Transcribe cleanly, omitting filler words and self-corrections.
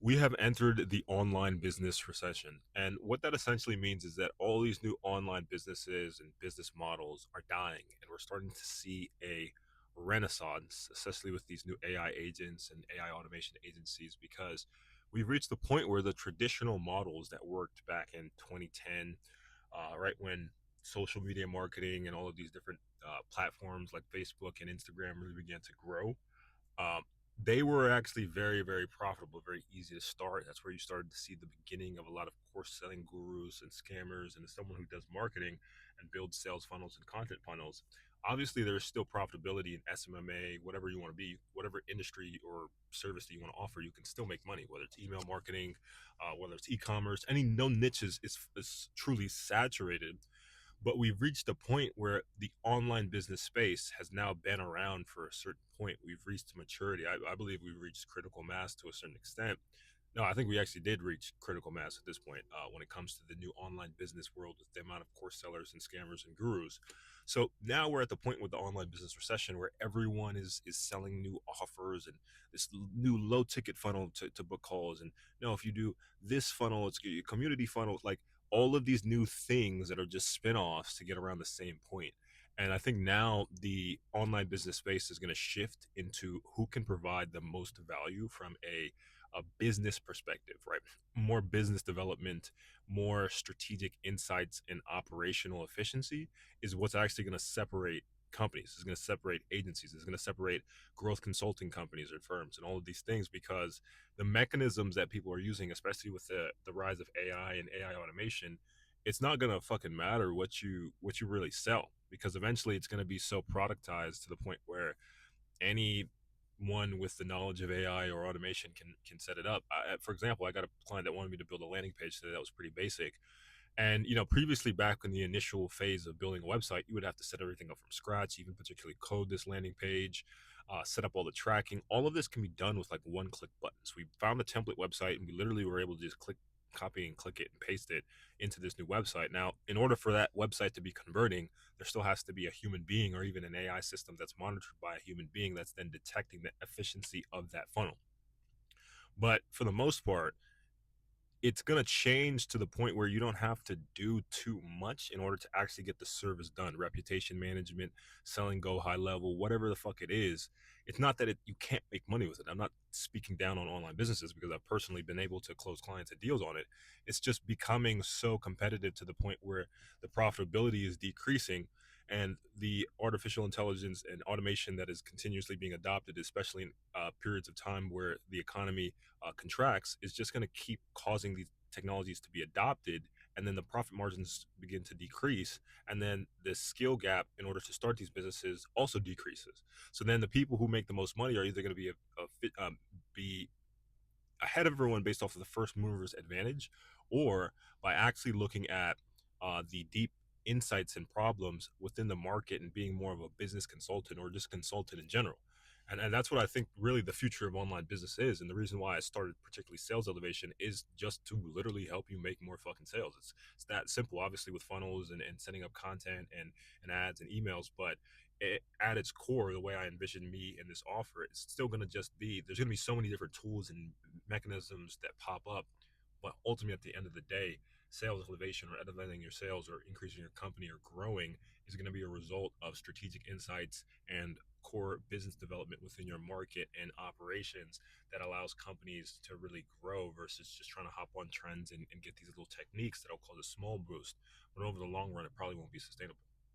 We have entered the online business recession. And what that essentially means is that all these new online businesses and business models are dying. And we're starting to see a renaissance, especially with these new AI agents and AI automation agencies, because we've reached the point where the traditional models that worked back in 2010, right when social media marketing and all of these different platforms like Facebook and Instagram really began to grow, um, they were actually very, very profitable, very easy to start. That's where you started to see the beginning of a lot of course selling gurus and scammers, and as someone who does marketing and builds sales funnels and content funnels. Obviously, there's still profitability in SMMA, whatever you want to be, whatever industry or service that you want to offer, you can still make money, whether it's email marketing, whether it's e-commerce, any no niche is truly saturated. But we've reached a point where the online business space has now been around for a certain point. We've reached maturity. I believe we've reached critical mass to a certain extent. No, I think we actually did reach critical mass at this point when it comes to the new online business world with the amount of course sellers and scammers and gurus. So now we're at the point with the online business recession where everyone is selling new offers and this new low ticket funnel to book calls. And no, if you do this funnel, it's a community funnel. Like all of these new things that are just spin-offs to get around the same point. And I think now the online business space is going to shift into who can provide the most value from a business perspective, right? More business development, more strategic insights and operational efficiency is what's actually going to separate companies. It's going to separate agencies. It's going to separate growth consulting companies or firms and all of these things because the mechanisms that people are using, especially with the rise of AI and AI automation, it's not gonna fucking matter what you really sell because eventually it's gonna be so productized to the point where anyone with the knowledge of AI or automation can set it up. For example, I got a client that wanted me to build a landing page today that was pretty basic, and previously back in the initial phase of building a website, you would have to set everything up from scratch, even particularly code this landing page, set up all the tracking. All of this can be done with like one click buttons. We found a template website and we literally were able to just click, copy and click it and paste it into this new website. Now, in order for that website to be converting, there still has to be a human being or even an AI system that's monitored by a human being that's then detecting the efficiency of that funnel. But for the most part, it's going to change to the point where you don't have to do too much in order to actually get the service done. Reputation management, selling go high level, whatever the fuck it is. It's not that you can't make money with it. I'm not speaking down on online businesses because I've personally been able to close clients and deals on it. It's just becoming so competitive to the point where the profitability is decreasing, and the artificial intelligence and automation that is continuously being adopted, especially in periods of time where the economy contracts, is just going to keep causing these technologies to be adopted, and then the profit margins begin to decrease, and then the skill gap in order to start these businesses also decreases. So then the people who make the most money are either going to be ahead of everyone based off of the first mover's advantage, or by actually looking at the deep insights and problems within the market and being more of a business consultant or just consultant in general. And that's what I think really the future of online business is. And the reason why I started particularly sales elevation is just to literally help you make more fucking sales. It's that simple, obviously with funnels and setting up content and ads and emails, but at its core, the way I envision me in this offer, it's still going to just be there's going to be so many different tools and mechanisms that pop up. But ultimately, at the end of the day, sales elevation or elevating your sales or increasing your company or growing is going to be a result of strategic insights and core business development within your market and operations that allows companies to really grow versus just trying to hop on trends and get these little techniques that'll cause a small boost. But over the long run, it probably won't be sustainable.